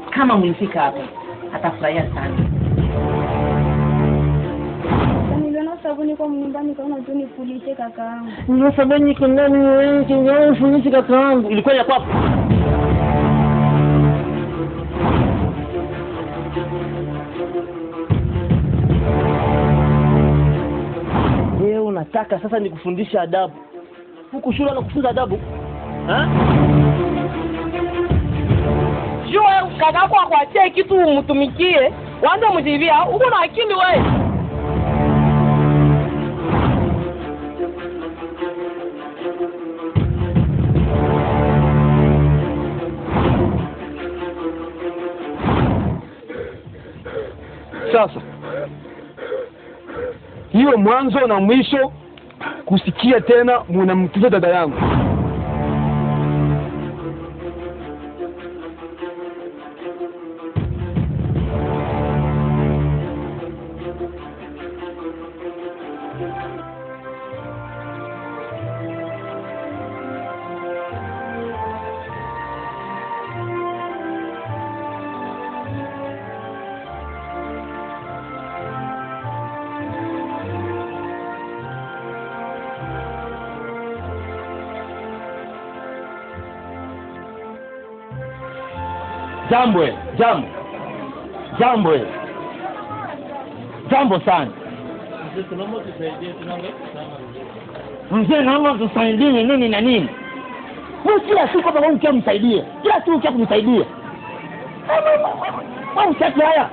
kama mlifika hapa atafurahia sana. Niliona sabuni kwa nyumbani kaona tu nifulishe kakaangu. Ndio sabuni kwa ndani wewe kinyo funishe kakaangu. Ilikuwa ya kwako. Wewe unataka sasa nikufundisha adabu. Huku shule na kufunza adabu. Jua kakako akuachie kitu umtumikie, waanze mjibia, uko na akili wewe. Sasa hiyo mwanzo na mwisho kusikia tena mnamtuza dada yangu. Jambo sana. Mzee naomba tusaidie nini na nini. Wewe kila siku baba unataka kumsaidia. Kila siku unataka kumsaidia. Wewe unataka haya.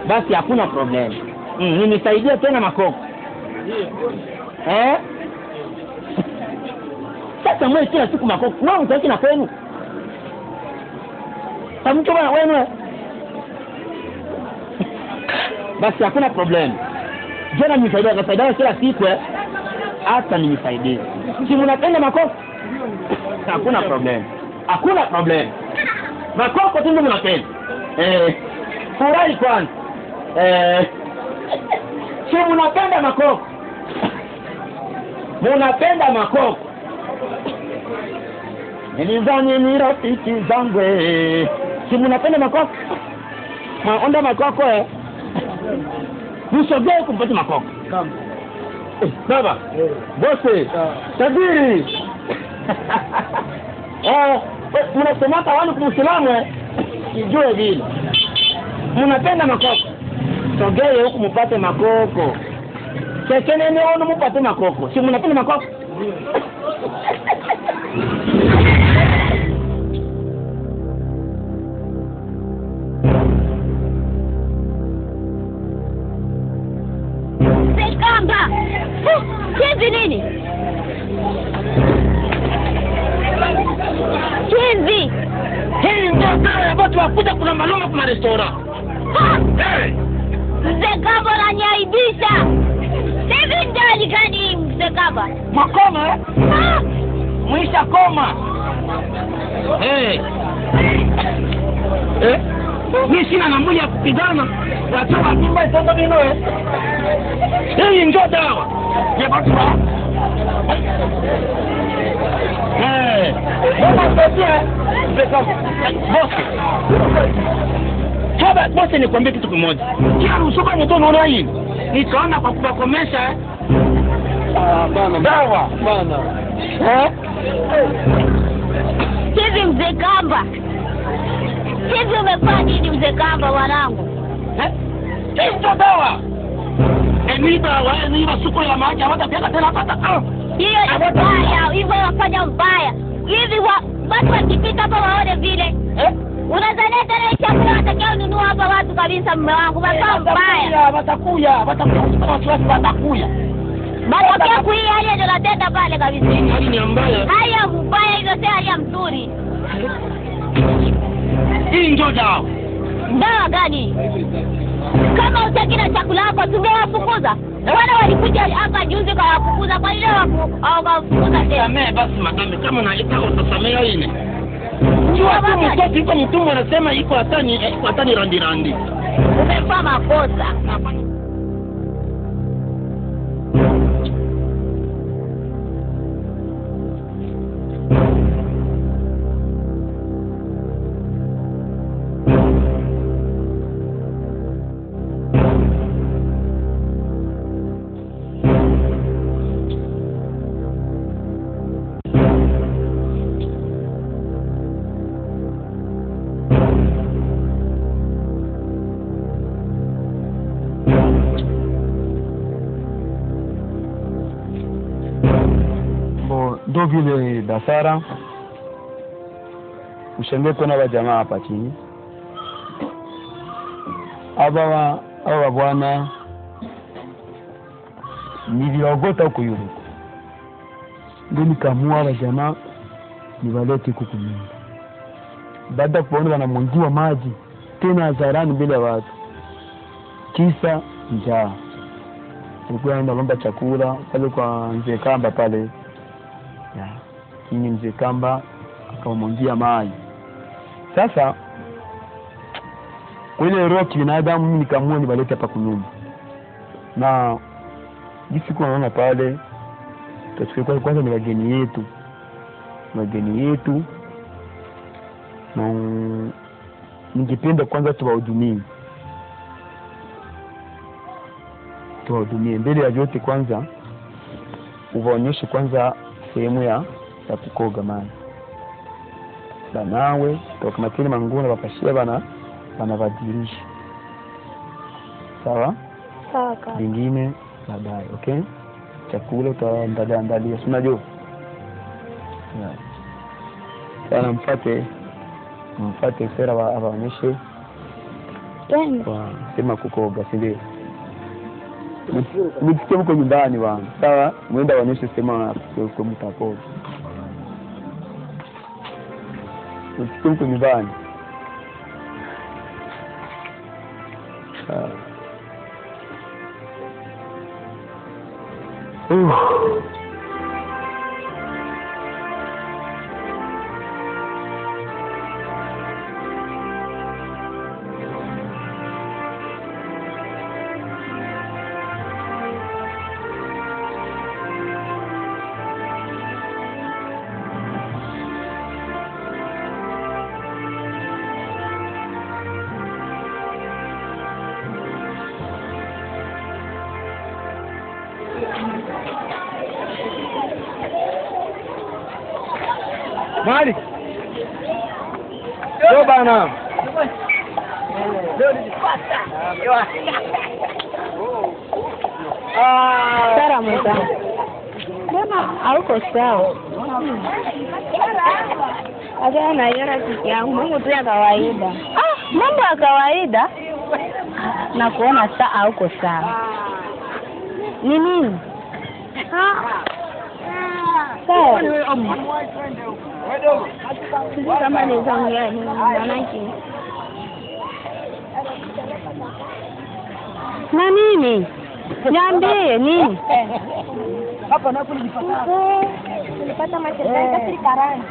Basi hakuna problem. Ninisaidia tena makoko. Sasa mwe kila siku makoko. Wewe unataka na kwenu. Tamcho bwana wewe. Basi hakuna problem. Jana ninisaidia kila siku hata ninisaidia. Si mnapenda makoko? Hakuna problem. Hakuna problem. Makoko tu ndio mnapenda. Furahi kwanza. Si mnapenda makoko? Mnapenda makoko? Nilizani ni rafiki zangu. Si mnapenda makoko? Maonda makoko Nisogee kumpata makoko. Kama. Baba. Bosi. Tabiri. Mnasema tawali kumsilamu kijue vile. Mnapenda makoko. Sogee huku mpate makoko. Chekene nione mpate makoko. Si mnapenda makoko? Sekamba. Hivi nini? Hivi. Hii ndio dawa watu wakuja kuna maloma kwa restaurant. Sekamba ananiaibisha. Hivi ndio alikani Sekamba. Makoma Mwisha koma. Mimi sina namuli ya kupigana. Watoa mimba itoka minoe. Hii ndio dawa. Ya watu wa. Bosi nikwambie kitu kimoja. Kila msuka mtu unaona hii. Nitaona kwa kukomesha Bana. dawa. Bana. Hivi mzee Kamba. Hivi umefanya nini mzee Kamba wanangu? Hii ndio dawa. Ni dawa ni masuko ya maji hata pia tena pata. Hiyo ni mbaya, hivyo unafanya mbaya. Hivi watu wakipita hapa waone vile. Unazania tena chakula watakao nunua hapa watu kabisa mume wangu. Watakuwa mbaya. Watakuya. Matokeo kuia hali ndio natenda pale kabisa. Hali ni mbaya. Haya mbaya hizo si hali mzuri. Hii ndio dawa. Dawa gani? Kama utaki na chakula hapo tungewafukuza. Wale walikuja hapa juzi kwa wafukuza kwa ile wafukuza tena. Basi madame kama unaleta utasamea hili. Jua tu mtoto yuko mtumwa anasema iko hatani randi. Umefanya makosa. Dasara ushangae kuna wajamaa hapa chini. Aba bwana niliogota huko yule. Ndio nikamua wajamaa niwalete huku nyumba. Baada kuona wanamwangiwa maji tena hadharani mbele ya watu. Kisa njaa. Nilikuwa naenda lomba chakula pale kwa mzee Kamba pale. Ya. Kini mzee Kamba akamwangia maji. Sasa kwa ile roho binadamu mimi nikamua nibalete hapa kunyumba. Na jinsi kwa naona pale tutachukua kwanza ni wageni yetu. Na ningependa kwanza tuwahudumie mbele ya vyote. Kwanza uwaonyeshe kwanza sehemu ya kukoga maji banawe tokamatini manguo na wapashia wanabadilisha. Sawa kaka, vingine baadaye. Okay, chakula utaandalia si unajua. Sana mfate sera waonyeshe kwa sema kukoga, si ndio? Msikie mko nyumbani bwana. Sawa, mwenda waonyeshe sema kwa mtakoga. Msikie mko nyumbani. Malik. Yo bana. Sara mta. Mbona hauko sawa? Aga na yara kiki yangu Mungu tu ya kawaida. Mambo ya kawaida. Na kuona saa hauko sawa. Ni nini? Sawa. Kama ni zangu yani manake. Na nini? Niambie nini? Hapa napo nilipata. Nilipata mashaka sirikarani.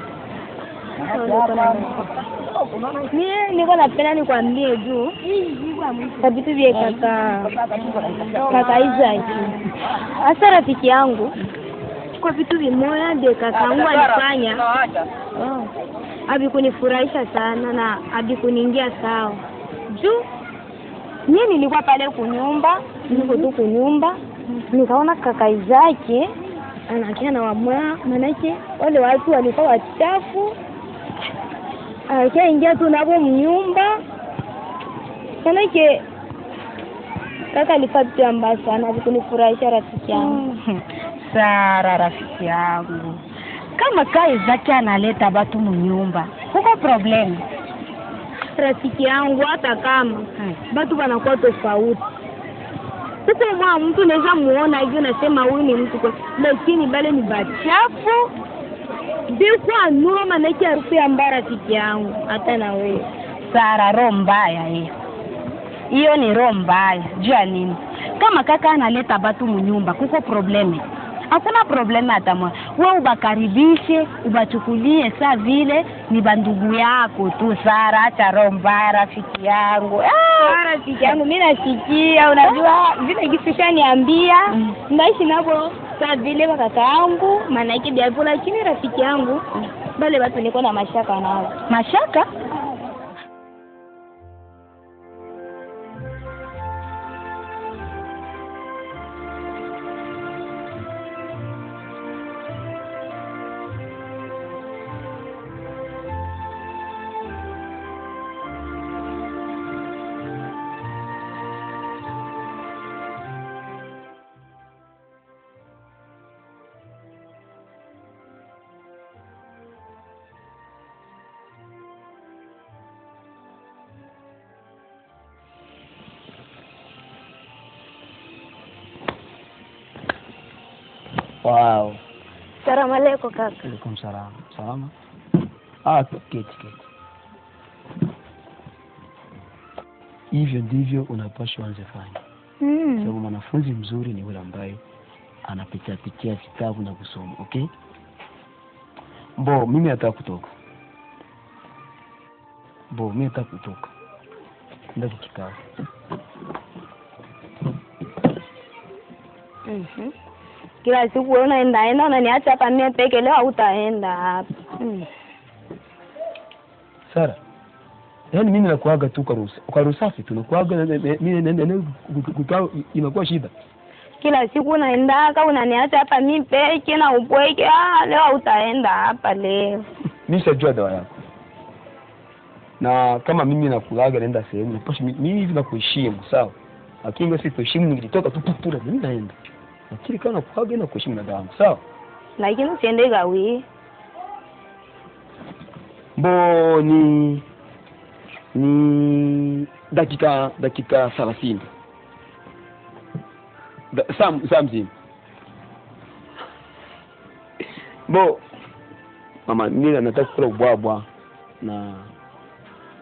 Niko napenda nikwambie juu kabitu vya kaka Isaac. Hasa rafiki yangu kwa vitu vimoja ndio kakaangu alifanya. Abikunifurahisha sana na abikuniingia sawa. Juu mimi nilikuwa pale kunyumba, nikaona kaka Isaac anakia na wamwa, manake wale watu walikuwa wachafu. Akaingia tu nabo mnyumba. Manake kaka alipata mbaya sana, abikunifurahisha rafiki yangu. Sara rafiki yangu, kama kai zake analeta watu mnyumba, kuko problem rafiki yangu. Hata kama watu wanakuwa tofauti, sasa mwa mtu anaweza muona hivyo nasema huyu ni mtu kwa, lakini bale ni bachafu bikwa noma na harufu ya mbaya rafiki yangu. Hata na wewe Sara, roho mbaya hiyo ni roho mbaya. Jua nini? Kama kaka analeta watu mnyumba, kuko probleme. Hakuna problema hata moja. Wewe ubakaribishe, ubachukulie saa vile ni bandugu yako tu. Sara, acha roho mbaya rafiki yangu. Rafiki yangu mimi nasikia, unajua vile kisha niambia naishi nabo saa vile kaka yangu, maana yake biapo, lakini rafiki yangu bale watu niko na mashaka nao. Mashaka? Wow. Salamu alaykum kaka. Alaikum salam. Salama. Keti. Hivyo ndivyo unapaswa anze fanya. Sababu mwanafunzi mzuri ni yule ambaye anapitia vitabu na kusoma, okay? Mimi nataka kutoka. Ndio kikao. Kila siku unaenda unaniacha hapa mimi peke leo utaenda hapa. Sara. Yaani mimi nakuaga tu kwa rusafi tunakuaga mimi inakuwa shida. Kila siku unaenda unaniacha hapa mimi peke na upweke. Leo utaenda hapa leo. Mimi sijua dawa yako. Na kama mimi nakuaga naenda sehemu napaswa mimi hivi nakuheshimu, sawa? Lakini wewe sikuheshimu nikitoka tu pura mimi naenda. Lakini kama nakuaga na kuheshimu na dawa, sawa? Lakini usiende gawi. Ni dakika 30. Samzi. Mama mimi nataka kula ubwabwa na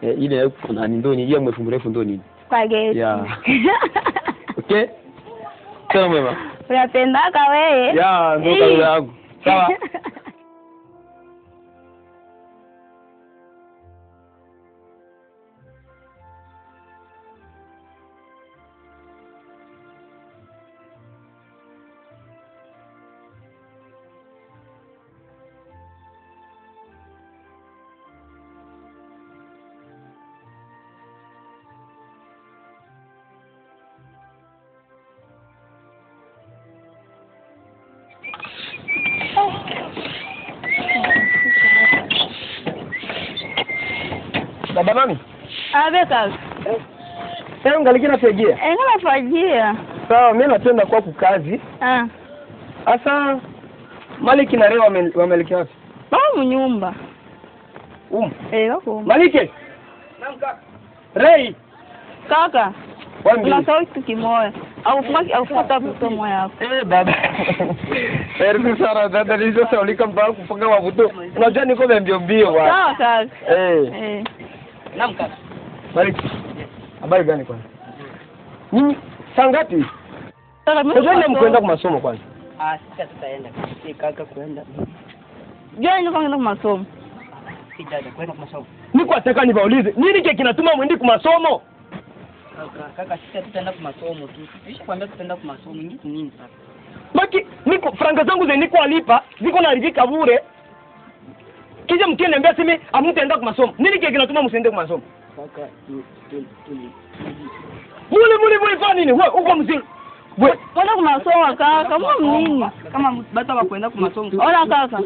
ile kuna ndoni ile mrefu ndoni. Spaghetti. Yeah. Okay? Sawa mama. Unapendaka wewe? Yeah, ndio kazi yangu. Sawa. Baba mami? Kaka. Sasa ungaliki nafagia? Nafagia. Sawa, mimi natenda kwa kukazi. Asa Maliki na Reo wamelekea wapi? Nyumba. Wako. Maliki. Naam kaka. Rei. Kaka. Una sauti kimoja. Au fuata msomo yako. Baba. Erzi Sara dada hizo saulika mbao kupanga mabuto. Unajua niko mbio bwana. Sawa kaka. Naam kaka. Maliki. Habari gani kwanza? Nini? Saa ngapi? Unajua ni mkwenda kwa masomo kwanza. Sasa tutaenda. Si kaka kwenda. Jana kwenda kwa masomo. Sijada kwenda kwa masomo. Niko nataka nibaulize. Nini kile kinatuma mwendi kwa masomo? Kaka sisi tutaenda kwa masomo tu. Kisha kwambia tutaenda kwa masomo nini sasa? Baki niko franga zangu niko alipa, ziko naridhika bure. Kija mkiniambia sema amtaenda kwa masomo. Nini kile kinatuma msiende kwa masomo? Kaka Mule fanya nini? Wewe uko mzima. Wewe kwenda kwa masomo kaka, kama nini? Kama bata wakwenda kwa masomo. Ona kaka.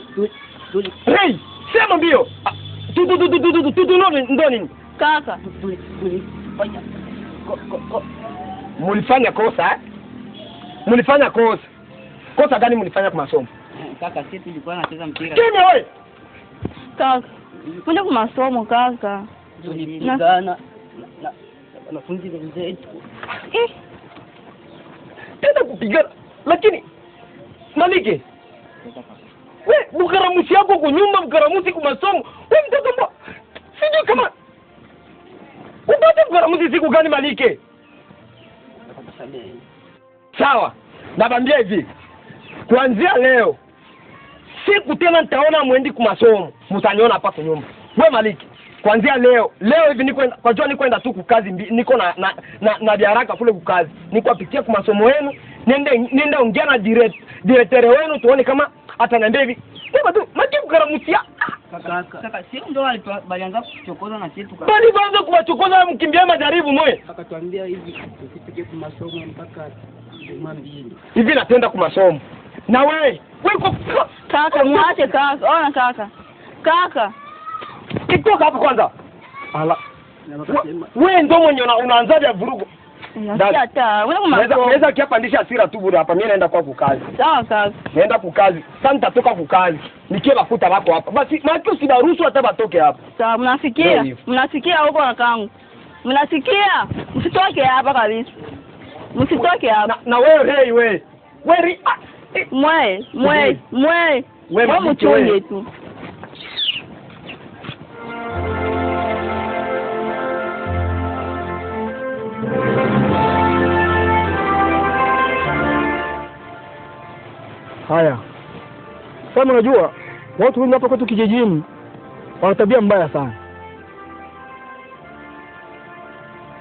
Hey, sema mbio. Tu ndo nini? Kaka. Mulifanya kosa, Mulifanya kosa. Kosa gani mulifanya kwa masomo? Kaka sisi tulikuwa tunacheza mpira. Kimya wewe. Kaka. Kwenda kwa masomo kaka. Tulipigana na wanafunzi wenzetu. Tenda kupigana. Lakini Maliki. Wewe mkaramusi yako kwa nyumba, mkaramusi kwa masomo. Wewe mtoto mbona? Sijui kama upate mkaramusi siku gani Maliki? Sawa. Nabambia hivi. Kuanzia leo siku tena nitaona mwendi kwa masomo. Mtaniona hapa kwa nyumba. Wewe Maliki, kuanzia leo hivi niko kwenda tu kukazi, niko na biaraka kule kukazi. Niko apitia kwa masomo yenu, nende ongea na director wenu tuone kama ataniambia hivi. Sema tu, maki kukaramusia. Kaka sio ndo walianza kuchokoza na sisi tuka. Bali baanza kuwachokoza mkimbia majaribu mwe. Akatuambia hivi usipige kwa masomo mpaka Jumapili. Hivi natenda kwa masomo. Na wewe kaka mwache kaka. Ona kaka. Kaka. Kitoka hapo kwanza. Ala. Wewe ndio mwenye unaanzaje vurugo? Hata wewe unaweza kiapandisha hasira tu bure hapa. Mimi naenda kwa kukazi. Sawa kaka. Naenda kukazi. Sasa nitatoka kukazi. Nikie bakuta wako hapa. Basi maki usidaruhusu hata batoke hapa. Sawa, mnasikia? Mnasikia huko kakangu. Mnasikia? Msitoke hapa kabisa. Msitoke hapa. Na wewe wewe Mwe mchunge tu. Haya. Sasa unajua watu wengi hapa kwetu kijijini wana tabia mbaya sana.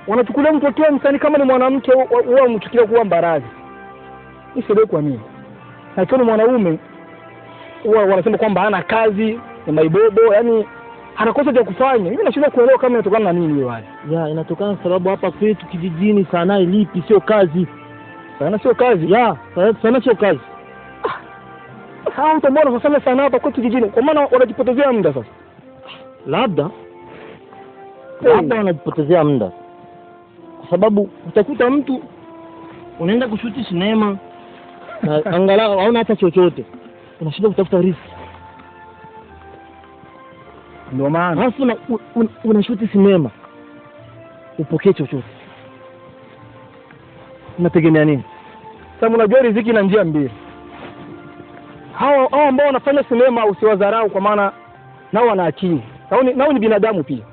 Wanachukulia mtu akiwa msanii kama ni mwanamke wao mchukulia kuwa mbarazi. Hii sio kwa nini? Na kama mwanaume wanasema kwamba hana kazi, ni maibobo, yani anakosa cha kufanya. Mimi nashindwa kuelewa kama inatokana na nini hiyo hali. Ya, inatokana sababu hapa kwetu kijijini sanaa ilipi sio kazi. Sana sio kazi. Ya, sana sio kazi. Hao mtu mbona wanasema sana hapa kwetu kijijini? Kwa maana wanajipotezea muda sasa. Labda wanajipotezea muda. Kwa sababu utakuta mtu unaenda kushuti sinema na angalau hauna hata chochote. Unashinda kutafuta riziki. Ndio maana Alafu unashuti sinema. Upokee chochote. Unategemea nini? sasa unajua riziki na njia mbili. Hao ambao wanafanya sinema usiwadharau kwa maana nao wana akili. Nao ni binadamu pia.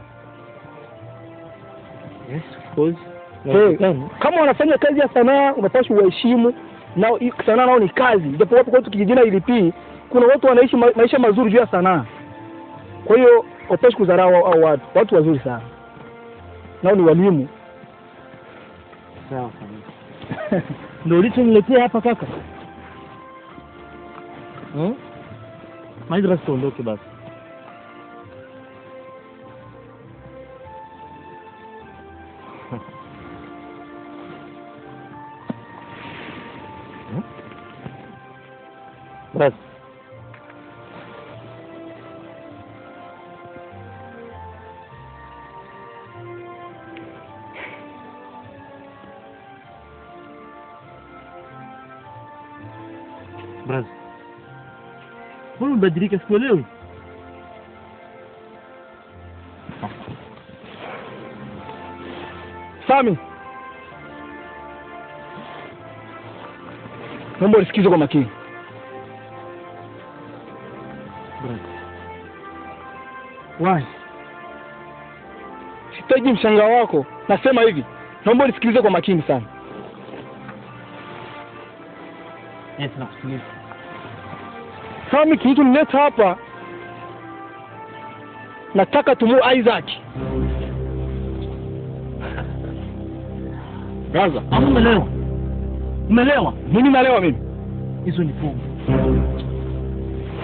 Yes, of course. Kama wanafanya kazi ya sanaa unapaswa uheshimu. Nao sanaa nao ni kazi. Japo wapo kwetu kijijini ilipii kuna watu wanaishi maisha mazuri juu ya sanaa. Kwa hiyo unapaswa kudharau au watu wazuri sana. Nao ni walimu. Sawa kabisa. Ndio ulichoniletea hapa kaka. Madrasa ondoke basi. Basi. Basi. Mbona umebadilika sikuelewi? Sami. Naomba usikize kwa makini. Why? Sitaji mshangao wako. Nasema hivi. Naomba unisikilize kwa makini sana. Yes, nakusikiliza. Sami, kilichonileta hapa nataka tumu Isaac. Gaza, umeelewa? Umeelewa? Mimi naelewa mimi. Hizo ni pombe.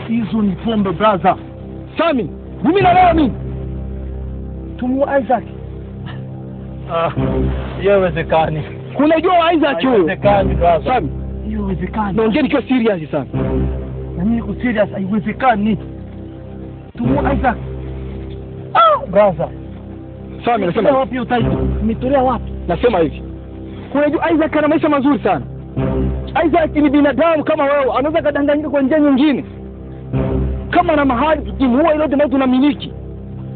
Hizo ni pombe brother. Sami, mimi naelewa mimi. Tumu Isaac. Hiyo haiwezekani. Kunajua Isaac huyo. Haiwezekani brother. Sami, hiyo haiwezekani. naongea nikiwa serious sana. Na mimi niko serious, haiwezekani. Tumu Isaac. Brother. Sami, nasema wapi utaita? Umetolea wapi? Nasema hivi. Kunajua Isaac ana maisha mazuri sana. Isaac ni binadamu kama wewe, anaweza kadanganyika kwa njia nyingine. Kama na mahali tukimuua ile yote tunamiliki.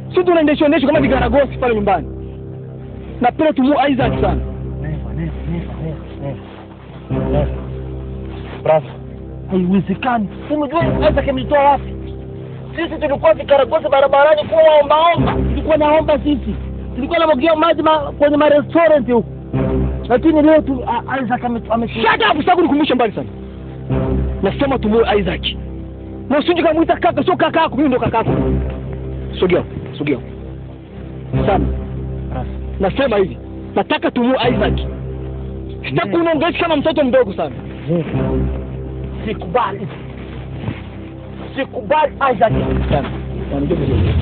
Sisi tunaendeshwa kama vigaragosi pale nyumbani. Na pia tumu Isaac sana. Never. Brother. Haiwezekani. Unajua Isaac ametoa wapi? Sisi tulikuwa vikaragosi barabarani kwa waombaomba. Tulikuwa naomba sisi. Tulikuwa namwagia maji kwenye restaurant huko. Lakini leo tu Isaac Shut up, sasa kunikumbusha mbali sana. Nasema tumu Isaac. Na usije kumuita kaka, sio kaka yako, mimi ndo kaka yako. Sogea. Sana. Nasema hivi. Nataka tumu Isaac. Sitaki unaongelesha kama mtoto mdogo sana. Sikubali Isaac. Sana. Wanajua vizuri.